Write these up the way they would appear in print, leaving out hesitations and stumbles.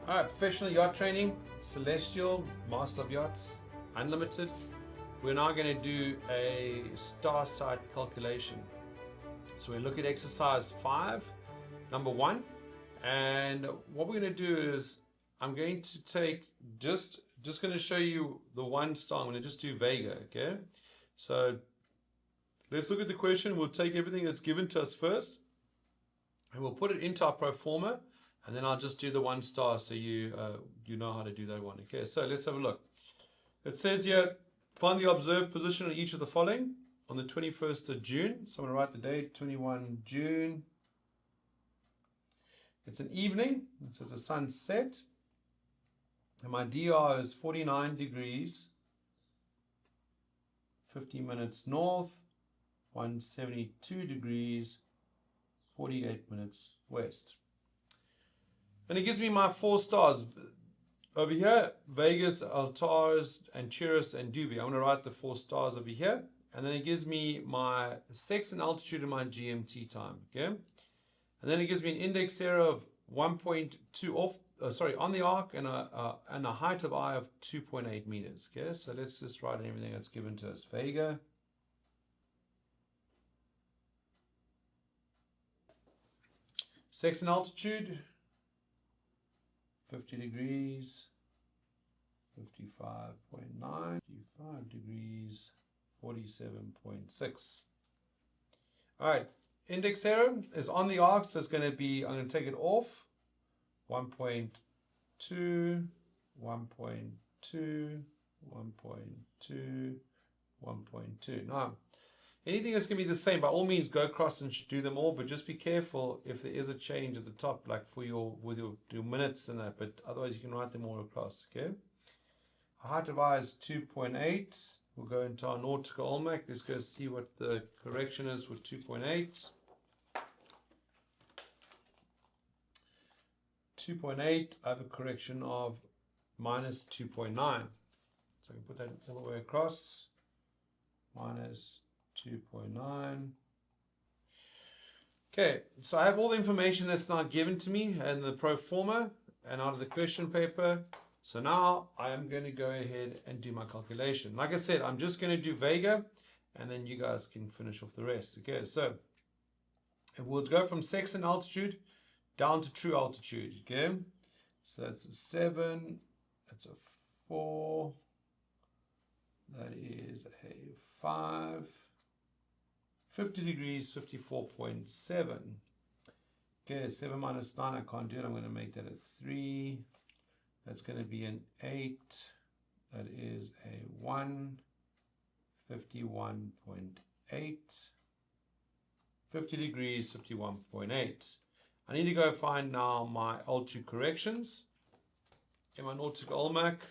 Alright, professional yacht training, Celestial, Master of Yachts, Unlimited. We're now going to do a star site calculation. So we look at exercise 5, number 1. And what we're going to do is, I'm going to take just going to show you the one star. I'm going to just do Vega, okay? So let's look at the question. We'll take everything that's given to us first, and we'll put it into our pro forma, and then I'll just do the one star so you know how to do that one. Okay, so let's have a look. It says here, find the observed position on each of the following on the 21st of June. So I'm going to write the date, 21 June. It's an evening, so it's a sunset. And my DR is 49 degrees, 50 minutes north, 172 degrees, 48 minutes west. And it gives me my 4 stars. Over here, Vegas, Altares, Anchuras, and Dubai. I'm going to write the 4 stars over here. And then it gives me my sex and altitude and my GMT time. Okay. And then it gives me an index error of 1.2 off, on the arc, and a height of I of 2.8 meters. Okay. So let's just write everything that's given to us. Vega. Sex and altitude. 50 degrees, 55.9, 55 degrees, 47.6. All right, index error is on the arc, so it's going to be, I'm going to take it off, 1.2, 1.2, 1.2, 1.2. Now, anything that's going to be the same, by all means, go across and do them all, but just be careful if there is a change at the top, like for your minutes and that, but otherwise you can write them all across, okay? Height of I is 2.8. We'll go into our nautical almanac. Let's go see what the correction is with 2.8. 2.8, I have a correction of minus 2.9. So I can put that all the way across. Minus 2.9. Okay, so I have all the information that's now given to me and the pro forma and out of the question paper. So now I am going to go ahead and do my calculation. Like I said, I'm just going to do Vega, and then you guys can finish off the rest. Okay, so we'll go from sex and altitude down to true altitude. Okay, so that's a 7, that's a 4, that is a 5, 50 degrees, 54.7. Okay, 7 minus 9, I can't do it. I'm going to make that a 3. That's going to be an 8. That is a 1, 51.8. 50 degrees, 51.8. I need to go find now my altitude corrections in my nautical almanac.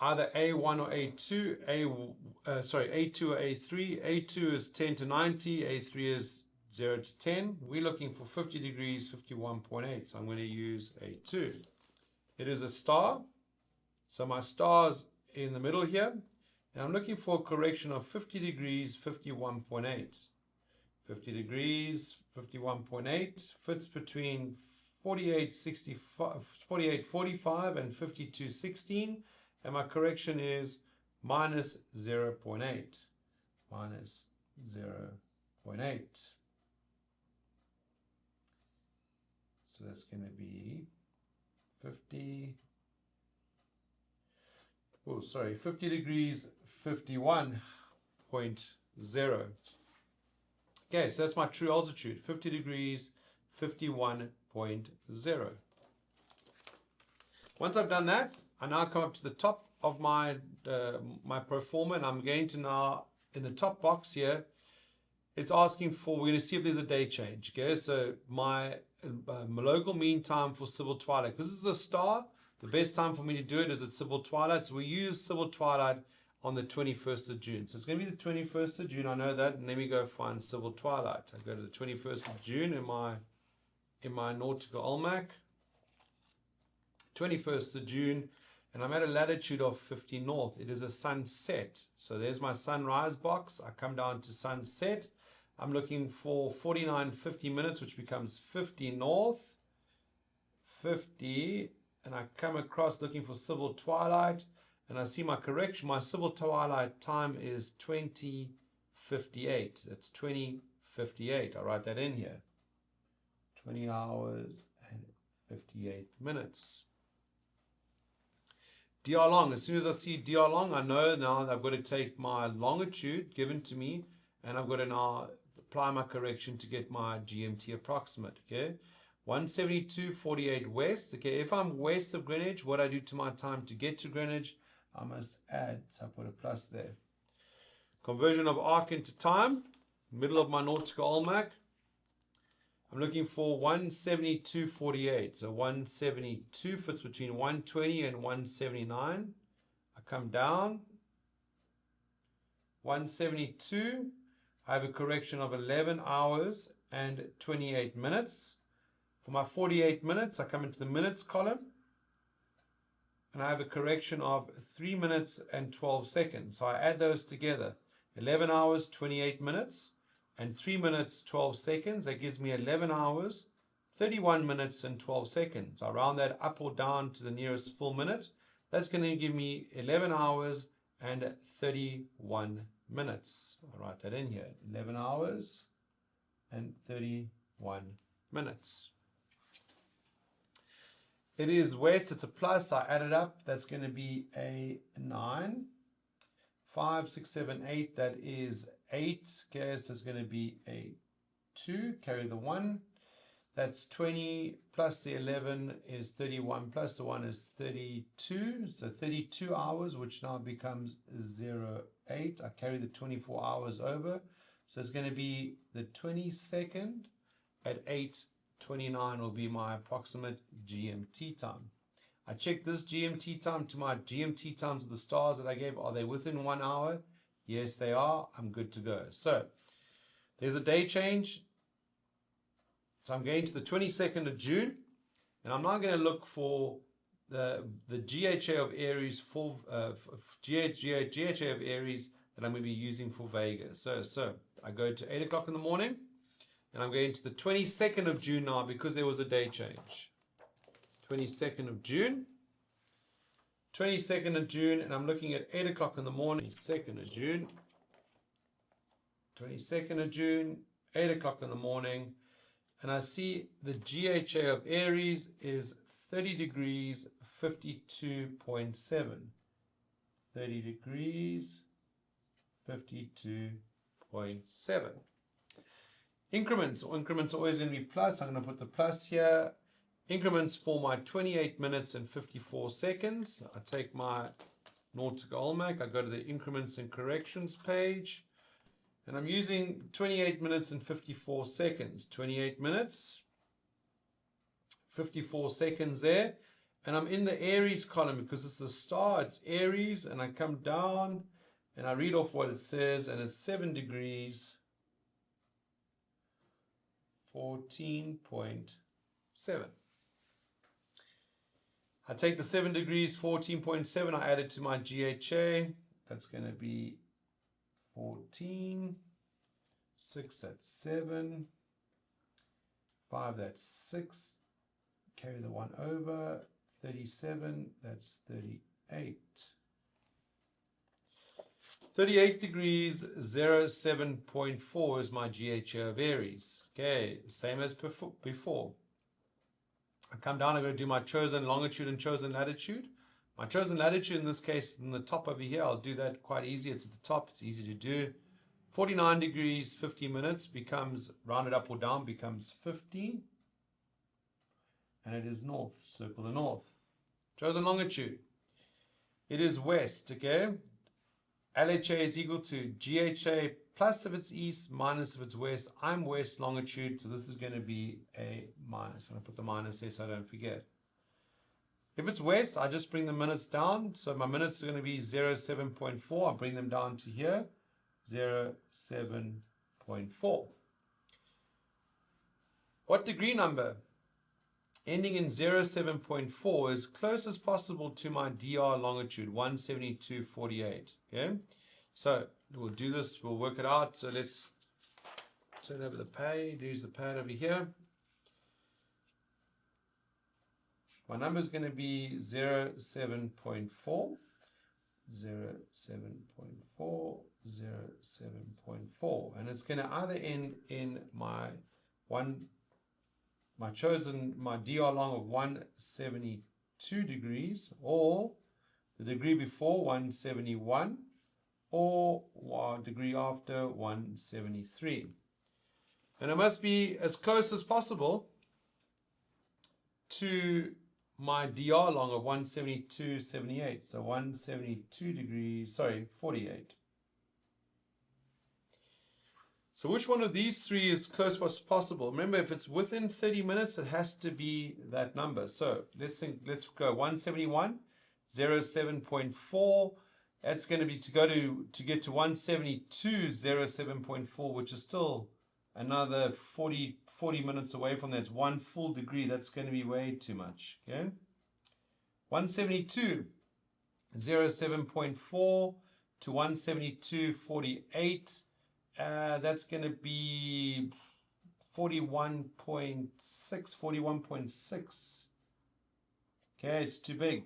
Either A1 or A2, A2 or A3. A2 is 10 to 90, A3 is 0 to 10. We're looking for 50 degrees, 51.8, so I'm going to use A2. It is a star, so my star's in the middle here, and I'm looking for a correction of 50 degrees, 51.8. 50 degrees, 51.8 fits between 48.45 and 52.16. And my correction is minus 0.8. Minus 0.8. So that's going to be 50 degrees, 51.0. Okay, so that's my true altitude, 50 degrees, 51.0. Once I've done that, I now come up to the top of my pro forma, and I'm going to now, in the top box here, it's asking for, we're going to see if there's a day change. Okay, so my local mean time for civil twilight, because this is a star, the best time for me to do it is at civil twilight. So we use civil twilight on the 21st of June. So it's going to be the 21st of June, I know that, and let me go find civil twilight. I go to the 21st of June in my nautical almanac. 21st of June, and I'm at a latitude of 50 north. It is a sunset. So there's my sunrise box. I come down to sunset. I'm looking for 49, 50 minutes, which becomes 50 north, 50 and I come across looking for civil twilight, and I see my correction. My civil twilight time is 20:58. That's 20:58. I'll write that in here. 20 hours and 58 minutes. DR long. As soon as I see DR long, I know now that I've got to take my longitude given to me, and I've got to now apply my correction to get my GMT approximate. Okay, 172.48 west. Okay, if I'm west of Greenwich, what I do to my time to get to Greenwich, I must add. So I put a plus there. Conversion of arc into time. Middle of my nautical almanac. I'm looking for 172.48. So 172 fits between 120 and 179. I come down. 172. I have a correction of 11 hours and 28 minutes. For my 48 minutes, I come into the minutes column. And I have a correction of 3 minutes and 12 seconds. So I add those together. 11 hours, 28 minutes. And 3 minutes, 12 seconds. That gives me 11 hours, 31 minutes, and 12 seconds. I round that up or down to the nearest full minute. That's going to give me 11 hours and 31 minutes. I'll write that in here. 11 hours and 31 minutes. It is west. It's a plus. I add it up. That's going to be a 9. 5, 6, 7, 8. That is 8. Okay, so it's going to be a 2. Carry the 1. That's 20 plus the 11 is 31 plus the 1 is 32. So 32 hours, which now becomes 08. I carry the 24 hours over. So it's going to be the 22nd at 8:29 will be my approximate GMT time. I check this GMT time to my GMT times of the stars that I gave. Are they within 1 hour? Yes, they are. I'm good to go. So there's a day change. So I'm going to the 22nd of June, and I'm now going to look for the GHA of Aries for GHA of Aries that I'm going to be using for Vegas. So I go to 8 o'clock in the morning, and I'm going to the 22nd of June now because there was a day change. 22nd of June. 22nd of June, and I'm looking at 8 o'clock in the morning. 22nd of June. 22nd of June, 8 o'clock in the morning. And I see the GHA of Aries is 30 degrees 52.7. 30 degrees 52.7. Increments are always going to be plus. I'm going to put the plus here. Increments for my 28 minutes and 54 seconds. I take my nautical almanac. I go to the increments and corrections page. And I'm using 28 minutes and 54 seconds. 28 minutes, 54 seconds there. And I'm in the Aries column because it's a star, it's Aries. And I come down and I read off what it says, and it's 7 degrees 14.7. I take the 7 degrees 14.7, I add it to my GHA. That's going to be 14, 6, that's 7, 5, that's 6, carry the 1 over, 37, that's 38. 38 degrees 07.4 is my GHA of Aries. Okay, same as before. I come down, I'm going to do my chosen longitude and chosen latitude. My chosen latitude in this case in the top over here, I'll do that quite easy. It's at the top, it's easy to do. 49 degrees 50 minutes becomes, rounded up or down, becomes 50. And it is north, circle the north. Chosen longitude. It is west, okay? LHA is equal to GHA plus if it's east, minus if it's west. I'm west longitude, so this is going to be a minus. I'm going to put the minus there so I don't forget. If it's west, I just bring the minutes down. So my minutes are going to be 07.4. I bring them down to here, 07.4. What degree number ending in 07.4 is close as possible to my DR longitude, 172.48. Okay, so we'll do this, we'll work it out. So let's turn over the page, use the pad over here. My number is going to be 0.7.4, 0.7.4, 0.7.4, and it's going to either end in my chosen DR long of 172 degrees, or the degree before 171, or degree after 173. And it must be as close as possible to my DR long of 172.78. So 172 degrees, 48. So which one of these three is close as possible? Remember, if it's within 30 minutes, it has to be that number. So let's go 171, 0.7.4. That's going to be to get to 172, 0.7.4, which is still another 40 minutes away from that. It's 1 full degree. That's going to be way too much. Okay. 172, 0.7.4 to 172.48. That's going to be 41.6, 41.6. Okay, it's too big.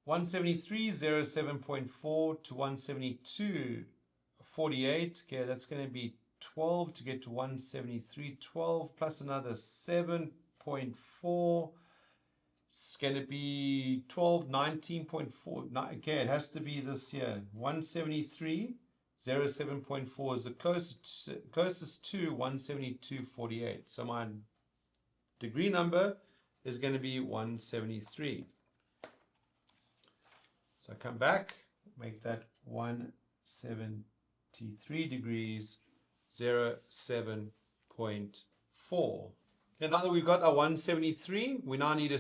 173, 0.7.4 to 172.48. Okay, that's going to be 12 to get to 173. 12 plus another 7.4. It's going to be 12, 19.4. Okay, it has to be this here. 173, 0.7.4 is the closest to 172.48. So my degree number is going to be 173. So I come back, make that 173 degrees, 0.7.4. And now that we've got our 173, we now need to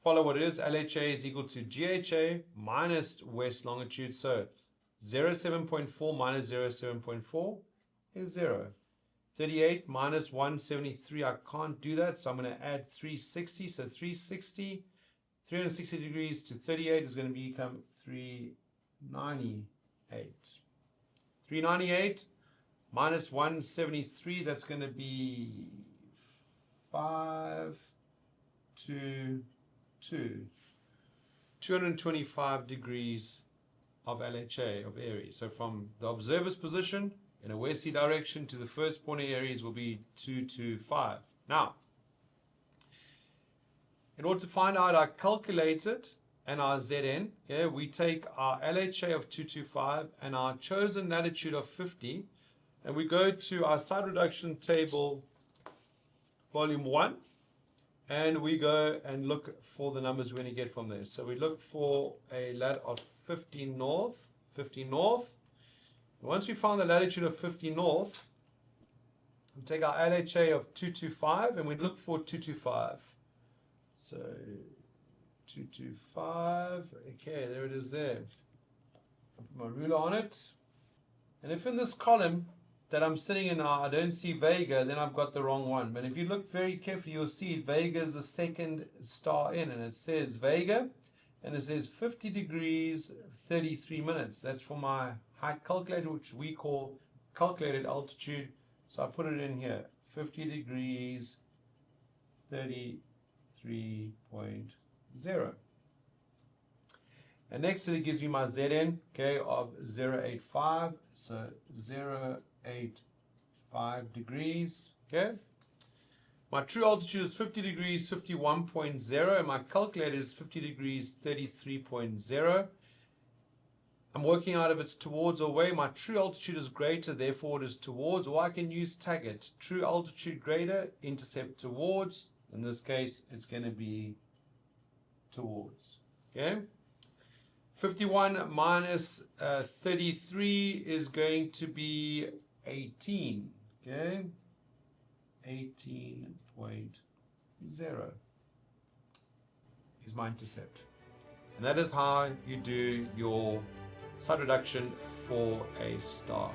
follow what it is. LHA is equal to GHA minus west longitude. So 0.7.4 minus 0.7.4 is 0. 38 minus 173, I can't do that. So I'm going to add 360. So 360 degrees to 38 is going to become 398. 398 minus 173, that's going to be 225 degrees of LHA, of Aries. So from the observer's position in a westerly direction to the first point of Aries will be 225. Now, in order to find out our calculated and our ZN, we take our LHA of 225 and our chosen latitude of 50, and we go to our side reduction table, volume 1, and we go and look for the numbers we're going to get from there. So we look for a lat of 50 north. Once we found the latitude of 50 north, we take our LHA of 225 and we look for 225. So 225, okay, there it is there. I'll put my ruler on it. And if in this column that I'm sitting in now I don't see Vega, then I've got the wrong one. But if you look very carefully, you'll see Vega is the second star in, and it says Vega, and it says 50 degrees 33 minutes. That's for my height calculator, which we call calculated altitude. So I put it in here, 50 degrees 33.0. And next to it gives me my ZN, okay, of 0.85. So 0.85 degrees, okay. My true altitude is 50 degrees 51.0, and my calculator is 50 degrees 33.0. I'm working out if it's towards or away. My true altitude is greater, therefore it is towards, or I can use tag it. True altitude greater, intercept towards. In this case, it's going to be towards. Okay. 51 minus 33 is going to be 18. Okay. 18.0 is my intercept. And that is how you do your side reduction for a star.